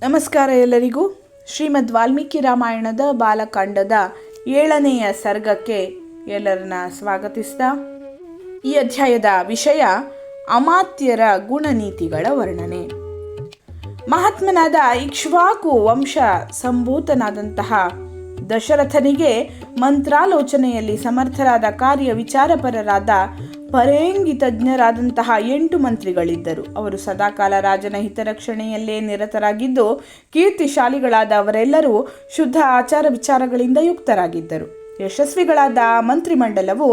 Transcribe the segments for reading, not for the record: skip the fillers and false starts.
ನಮಸ್ಕಾರ ಎಲ್ಲರಿಗೂ. ಶ್ರೀಮದ್ ವಾಲ್ಮೀಕಿ ರಾಮಾಯಣದ ಬಾಲಕಾಂಡದ 7ನೆಯ ಸರ್ಗಕ್ಕೆ ಎಲ್ಲರನ್ನ ಸ್ವಾಗತಿಸ್ತಾ, ಈ ಅಧ್ಯಾಯದ ವಿಷಯ ಅಮಾತ್ಯರ ಗುಣನೀತಿಗಳ ವರ್ಣನೆ. ಮಹಾತ್ಮನಾದ ಇಕ್ಷ್ವಾಕು ವಂಶ ಸಂಭೂತನಾದಂತಹ ದಶರಥನಿಗೆ ಮಂತ್ರಾಲೋಚನೆಯಲ್ಲಿ ಸಮರ್ಥರಾದ ಕಾರ್ಯ ವಿಚಾರಪರರಾದ ಪರೇಂಗಿತಜ್ಞರಾದಂತಹ 8 ಮಂತ್ರಿಗಳಿದ್ದರು. ಅವರು ಸದಾಕಾಲ ರಾಜನ ಹಿತರಕ್ಷಣೆಯಲ್ಲೇ ನಿರತರಾಗಿದ್ದು, ಕೀರ್ತಿಶಾಲಿಗಳಾದ ಅವರೆಲ್ಲರೂ ಶುದ್ಧ ಆಚಾರ ವಿಚಾರಗಳಿಂದ ಯುಕ್ತರಾಗಿದ್ದರು. ಯಶಸ್ವಿಗಳಾದ ಮಂತ್ರಿಮಂಡಲವು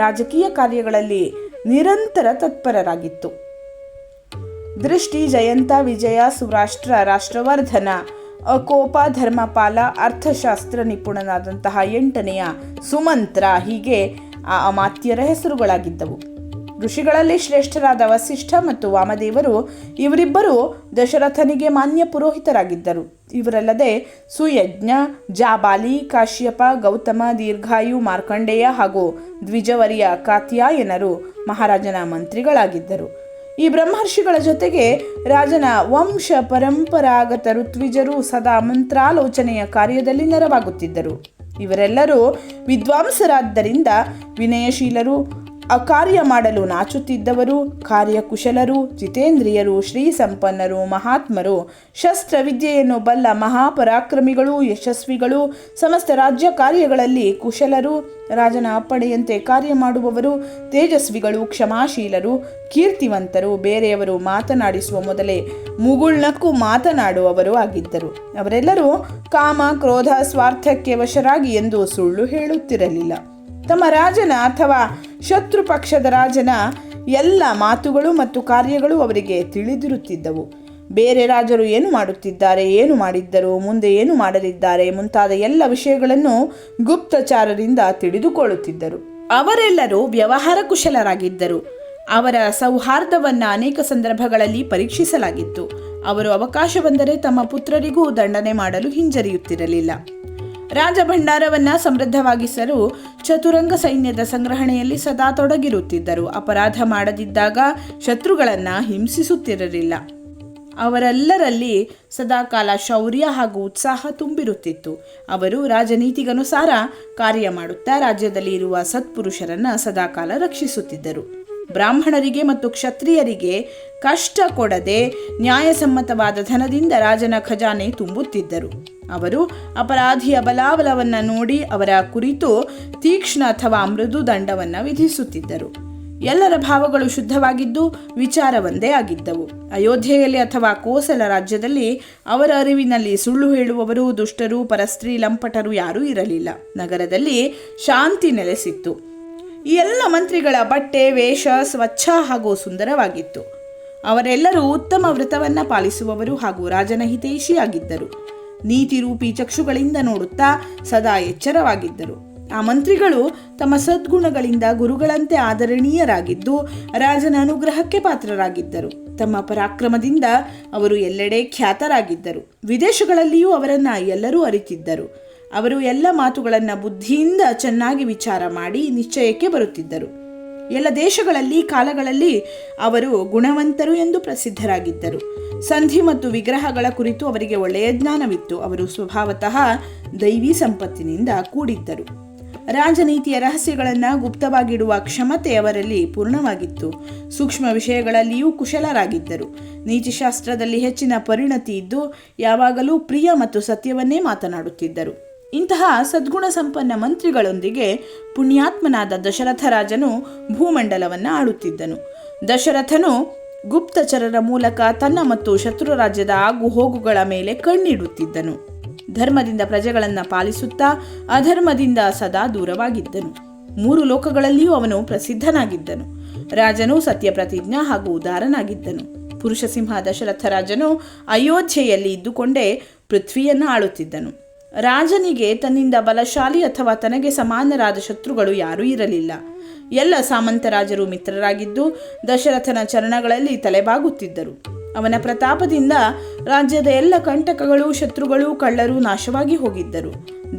ರಾಜಕೀಯ ಕಾರ್ಯಗಳಲ್ಲಿ ನಿರಂತರ ತತ್ಪರರಾಗಿತ್ತು. ದೃಷ್ಟಿ, ಜಯಂತ, ವಿಜಯ, ಸುರಾಷ್ಟ್ರ, ರಾಷ್ಟ್ರವರ್ಧನ, ಅಕೋಪ, ಧರ್ಮಪಾಲ, ಅರ್ಥಶಾಸ್ತ್ರ ನಿಪುಣನಾದಂತಹ 8ನೆಯ ಸುಮಂತ್ರ, ಹೀಗೆ ಆ ಅಮಾತ್ಯರ ಹೆಸರುಗಳಾಗಿದ್ದವು. ಋಷಿಗಳಲ್ಲಿ ಶ್ರೇಷ್ಠರಾದ ವಸಿಷ್ಠ ಮತ್ತು ವಾಮದೇವರು ಇವರಿಬ್ಬರು ದಶರಥನಿಗೆ ಮಾನ್ಯ ಪುರೋಹಿತರಾಗಿದ್ದರು. ಇವರಲ್ಲದೆ ಸುಯಜ್ಞ, ಜಾಬಾಲಿ, ಕಾಶ್ಯಪ, ಗೌತಮ, ದೀರ್ಘಾಯು, ಮಾರ್ಕಂಡೇಯ ಹಾಗೂ ದ್ವಿಜವರ್ಯ ಕಾತ್ಯಾಯನರು ಮಹಾರಾಜನ ಮಂತ್ರಿಗಳಾಗಿದ್ದರು. ಈ ಬ್ರಹ್ಮರ್ಷಿಗಳ ಜೊತೆಗೆ ರಾಜನ ವಂಶ ಪರಂಪರಾಗತ ಋತ್ವಿಜರು ಸದಾ ಮಂತ್ರಾಲೋಚನೆಯ ಕಾರ್ಯದಲ್ಲಿ ನೆರವಾಗುತ್ತಿದ್ದರು. ಇವರೆಲ್ಲರೂ ವಿದ್ವಾಂಸರಾದ್ದರಿಂದ ವಿನಯಶೀಲರು, ಅಕಾರ್ಯ ಮಾಡಲು ನಾಚುತ್ತಿದ್ದವರು, ಕಾರ್ಯಕುಶಲರು, ಜಿತೇಂದ್ರಿಯರು, ಶ್ರೀ ಸಂಪನ್ನರು, ಮಹಾತ್ಮರು, ಶಸ್ತ್ರವಿದ್ಯೆಯನ್ನು ಬಲ್ಲ ಮಹಾಪರಾಕ್ರಮಿಗಳು, ಯಶಸ್ವಿಗಳು, ಸಮಸ್ತ ರಾಜ್ಯ ಕಾರ್ಯಗಳಲ್ಲಿ ಕುಶಲರು, ರಾಜನ ಅಪ್ಪಣೆಯಂತೆ ಕಾರ್ಯ ಮಾಡುವವರು, ತೇಜಸ್ವಿಗಳು, ಕ್ಷಮಾಶೀಲರು, ಕೀರ್ತಿವಂತರು, ಬೇರೆಯವರು ಮಾತನಾಡಿಸುವ ಮೊದಲೇ ಮುಗುಳ್ನಕ್ಕೂ ಮಾತನಾಡುವವರು ಆಗಿದ್ದರು. ಅವರೆಲ್ಲರೂ ಕಾಮ, ಕ್ರೋಧ, ಸ್ವಾರ್ಥಕ್ಕೆ ವಶರಾಗಿ ಎಂದು ಸುಳ್ಳು ಹೇಳುತ್ತಿರಲಿಲ್ಲ. ತಮ್ಮ ರಾಜನ ಅಥವಾ ಶತ್ರು ಪಕ್ಷದ ರಾಜನ ಎಲ್ಲ ಮಾತುಗಳು ಮತ್ತು ಕಾರ್ಯಗಳು ಅವರಿಗೆ ತಿಳಿದಿರುತ್ತಿದ್ದವು. ಬೇರೆ ರಾಜರು ಏನು ಮಾಡುತ್ತಿದ್ದಾರೆ, ಏನು ಮಾಡಿದ್ದರು, ಮುಂದೆ ಏನು ಮಾಡಲಿದ್ದಾರೆ ಮುಂತಾದ ಎಲ್ಲ ವಿಷಯಗಳನ್ನು ಗುಪ್ತಚಾರರಿಂದ ತಿಳಿದುಕೊಳ್ಳುತ್ತಿದ್ದರು. ಅವರೆಲ್ಲರೂ ವ್ಯವಹಾರ ಕುಶಲರಾಗಿದ್ದರು. ಅವರ ಸೌಹಾರ್ದವನ್ನು ಅನೇಕ ಸಂದರ್ಭಗಳಲ್ಲಿ ಪರೀಕ್ಷಿಸಲಾಗಿತ್ತು. ಅವರು ಅವಕಾಶ ಬಂದರೆ ತಮ್ಮ ಪುತ್ರರಿಗೂ ದಂಡನೆ ಮಾಡಲು ಹಿಂಜರಿಯುತ್ತಿರಲಿಲ್ಲ. ರಾಜಭಂಡಾರವನ್ನು ಸಮೃದ್ಧವಾಗಿಸಲು ಚತುರಂಗ ಸೈನ್ಯದ ಸಂಗ್ರಹಣೆಯಲ್ಲಿ ಸದಾ ತೊಡಗಿರುತ್ತಿದ್ದರು. ಅಪರಾಧ ಮಾಡದಿದ್ದಾಗ ಶತ್ರುಗಳನ್ನು ಹಿಂಸಿಸುತ್ತಿರಲಿಲ್ಲ. ಅವರೆಲ್ಲರಲ್ಲಿ ಸದಾಕಾಲ ಶೌರ್ಯ ಹಾಗೂ ಉತ್ಸಾಹ ತುಂಬಿರುತ್ತಿತ್ತು. ಅವರು ರಾಜನೀತಿಗನುಸಾರ ಕಾರ್ಯ ಮಾಡುತ್ತಾ ರಾಜ್ಯದಲ್ಲಿ ಇರುವ ಸತ್ಪುರುಷರನ್ನು ಸದಾಕಾಲ ರಕ್ಷಿಸುತ್ತಿದ್ದರು. ಬ್ರಾಹ್ಮಣರಿಗೆ ಮತ್ತು ಕ್ಷತ್ರಿಯರಿಗೆ ಕಷ್ಟ ಕೊಡದೆ ನ್ಯಾಯಸಮ್ಮತವಾದ ಧನದಿಂದ ರಾಜನ ಖಜಾನೆ ತುಂಬುತ್ತಿದ್ದರು. ಅವರು ಅಪರಾಧಿಯ ಬಲಾಬಲವನ್ನು ನೋಡಿ ಅವರ ಕುರಿತು ತೀಕ್ಷ್ಣ ಅಥವಾ ಮೃದು ದಂಡವನ್ನು ವಿಧಿಸುತ್ತಿದ್ದರು. ಎಲ್ಲರ ಭಾವಗಳು ಶುದ್ಧವಾಗಿದ್ದು ವಿಚಾರವಂದೇ ಆಗಿದ್ದವು. ಅಯೋಧ್ಯೆಯಲ್ಲಿ ಅಥವಾ ಕೋಸಲ ರಾಜ್ಯದಲ್ಲಿ ಅವರ ಅರಿವಿನಲ್ಲಿ ಸುಳ್ಳು ಹೇಳುವವರು, ದುಷ್ಟರು, ಪರಸ್ತ್ರೀ ಲಂಪಟರು ಯಾರೂ ಇರಲಿಲ್ಲ. ನಗರದಲ್ಲಿ ಶಾಂತಿ ನೆಲೆಸಿತ್ತು. ಈ ಎಲ್ಲ ಮಂತ್ರಿಗಳ ಬಟ್ಟೆ, ವೇಷ ಸ್ವಚ್ಛ ಹಾಗೂ ಸುಂದರವಾಗಿತ್ತು. ಅವರೆಲ್ಲರೂ ಉತ್ತಮ ವ್ರತವನ್ನು ಪಾಲಿಸುವವರು ಹಾಗೂ ರಾಜನ ಹಿತೈಷಿಯಾಗಿದ್ದರು. ನೀತಿರೂಪಿ ಚಕ್ಷುಗಳಿಂದ ನೋಡುತ್ತಾ ಸದಾ ಎಚ್ಚರವಾಗಿದ್ದರು. ಆ ಮಂತ್ರಿಗಳು ತಮ್ಮ ಸದ್ಗುಣಗಳಿಂದ ಗುರುಗಳಂತೆ ಆದರಣೀಯರಾಗಿದ್ದು ರಾಜನ ಅನುಗ್ರಹಕ್ಕೆ ಪಾತ್ರರಾಗಿದ್ದರು. ತಮ್ಮ ಪರಾಕ್ರಮದಿಂದ ಅವರು ಎಲ್ಲೆಡೆ ಖ್ಯಾತರಾಗಿದ್ದರು. ವಿದೇಶಗಳಲ್ಲಿಯೂ ಅವರನ್ನು ಎಲ್ಲರೂ ಅರಿತಿದ್ದರು. ಅವರು ಎಲ್ಲ ಮಾತುಗಳನ್ನು ಬುದ್ಧಿಯಿಂದ ಚೆನ್ನಾಗಿ ವಿಚಾರ ಮಾಡಿ ನಿಶ್ಚಯಕ್ಕೆ ಬರುತ್ತಿದ್ದರು. ಎಲ್ಲ ದೇಶಗಳಲ್ಲಿ ಕಾಲಗಳಲ್ಲಿ ಅವರು ಗುಣವಂತರು ಎಂದು ಪ್ರಸಿದ್ಧರಾಗಿದ್ದರು. ಸಂಧಿ ಮತ್ತು ವಿಗ್ರಹಗಳ ಕುರಿತು ಅವರಿಗೆ ಒಳ್ಳೆಯ ಜ್ಞಾನವಿತ್ತು. ಅವರು ಸ್ವಭಾವತಃ ದೈವಿ ಸಂಪತ್ತಿನಿಂದ ಕೂಡಿದ್ದರು. ರಾಜನೀತಿಯ ರಹಸ್ಯಗಳನ್ನು ಗುಪ್ತವಾಗಿಡುವ ಕ್ಷಮತೆ ಅವರಲ್ಲಿ ಪೂರ್ಣವಾಗಿತ್ತು. ಸೂಕ್ಷ್ಮ ವಿಷಯಗಳಲ್ಲಿಯೂ ಕುಶಲರಾಗಿದ್ದರು. ನೀತಿಶಾಸ್ತ್ರದಲ್ಲಿ ಹೆಚ್ಚಿನ ಪರಿಣತಿ ಇದ್ದು ಯಾವಾಗಲೂ ಪ್ರಿಯ ಮತ್ತು ಸತ್ಯವನ್ನೇ ಮಾತನಾಡುತ್ತಿದ್ದರು. ಇಂತಹ ಸದ್ಗುಣ ಸಂಪನ್ನ ಮಂತ್ರಿಗಳೊಂದಿಗೆ ಪುಣ್ಯಾತ್ಮನಾದ ದಶರಥ ರಾಜನು ಭೂಮಂಡಲವನ್ನು ಆಳುತ್ತಿದ್ದನು. ದಶರಥನು ಗುಪ್ತಚರರ ಮೂಲಕ ತನ್ನ ಮತ್ತು ಶತ್ರು ರಾಜ್ಯದ ಆಗು ಹೋಗುಗಳ ಮೇಲೆ ಕಣ್ಣಿಡುತ್ತಿದ್ದನು. ಧರ್ಮದಿಂದ ಪ್ರಜೆಗಳನ್ನು ಪಾಲಿಸುತ್ತಾ ಅಧರ್ಮದಿಂದ ಸದಾ ದೂರವಾಗಿದ್ದನು. 3 ಲೋಕಗಳಲ್ಲಿಯೂ ಅವನು ಪ್ರಸಿದ್ಧನಾಗಿದ್ದನು. ರಾಜನು ಸತ್ಯಪ್ರತಿಜ್ಞ ಹಾಗೂ ಉದಾರನಾಗಿದ್ದನು. ಪುರುಷಸಿಂಹ ದಶರಥ ರಾಜನು ಅಯೋಧ್ಯೆಯಲ್ಲಿ ಇದ್ದುಕೊಂಡೇ ಪೃಥ್ವಿಯನ್ನು ಆಳುತ್ತಿದ್ದನು. ರಾಜನಿಗೆ ತನ್ನಿಂದ ಬಲಶಾಲಿ ಅಥವಾ ತನಗೆ ಸಮಾನರಾದ ಶತ್ರುಗಳು ಯಾರೂ ಇರಲಿಲ್ಲ. ಎಲ್ಲ ಸಾಮಂತರಾಜರು ಮಿತ್ರರಾಗಿದ್ದು ದಶರಥನ ಚರಣಗಳಲ್ಲಿ ತಲೆಬಾಗುತ್ತಿದ್ದರು. ಅವನ ಪ್ರತಾಪದಿಂದ ರಾಜ್ಯದ ಎಲ್ಲ ಕಂಟಕಗಳು, ಶತ್ರುಗಳು, ಕಳ್ಳರು ನಾಶವಾಗಿ ಹೋಗಿದ್ದರು.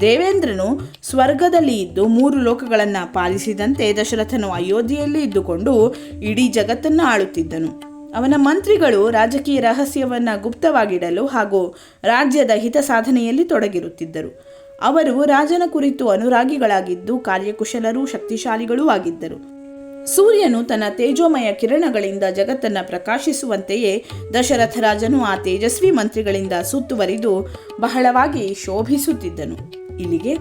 ದೇವೇಂದ್ರನು ಸ್ವರ್ಗದಲ್ಲಿ ಇದ್ದು 3 ಲೋಕಗಳನ್ನು ಪಾಲಿಸಿದಂತೆ ದಶರಥನು ಅಯೋಧ್ಯೆಯಲ್ಲಿ ಇದ್ದುಕೊಂಡು ಇಡೀ ಜಗತ್ತನ್ನು ಆಳುತ್ತಿದ್ದನು. ಅವನ ಮಂತ್ರಿಗಳು ರಾಜಕೀಯ ರಹಸ್ಯವನ್ನು ಗುಪ್ತವಾಗಿಡಲು ಹಾಗೂ ರಾಜ್ಯದ ಹಿತ ಸಾಧನೆಯಲ್ಲಿ ತೊಡಗಿರುತ್ತಿದ್ದರು. ಅವರು ರಾಜನ ಕುರಿತು ಅನುರಾಗಿಗಳಾಗಿದ್ದು ಕಾರ್ಯಕುಶಲರೂ ಶಕ್ತಿಶಾಲಿಗಳೂ ಆಗಿದ್ದರು. ಸೂರ್ಯನು ತನ್ನ ತೇಜೋಮಯ ಕಿರಣಗಳಿಂದ ಜಗತ್ತನ್ನು ಪ್ರಕಾಶಿಸುವಂತೆಯೇ ದಶರಥ ರಾಜನು ಆ ತೇಜಸ್ವಿ ಮಂತ್ರಿಗಳಿಂದ ಸುತ್ತುವರಿದು ಬಹಳವಾಗಿ ಶೋಭಿಸುತ್ತಿದ್ದನು. ಇಲ್ಲಿಗೆ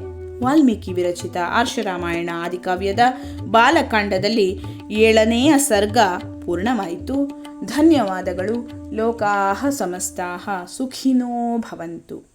ವಾಲ್ಮೀಕಿ ವಿರಚಿತ ಆರ್ಷರಾಮಾಯಣ ಆದಿಕಾವ್ಯದ ಬಾಲಕಾಂಡದಲ್ಲಿ 7ನೇಯ ಸರ್ಗ ಪೂರ್ಣವಾಯಿತು. ಧನ್ಯವಾದಗಳು. ಲೋಕಾಃ ಸಮಸ್ತಾಃ ಸುಖಿನೋ ಭವಂತು.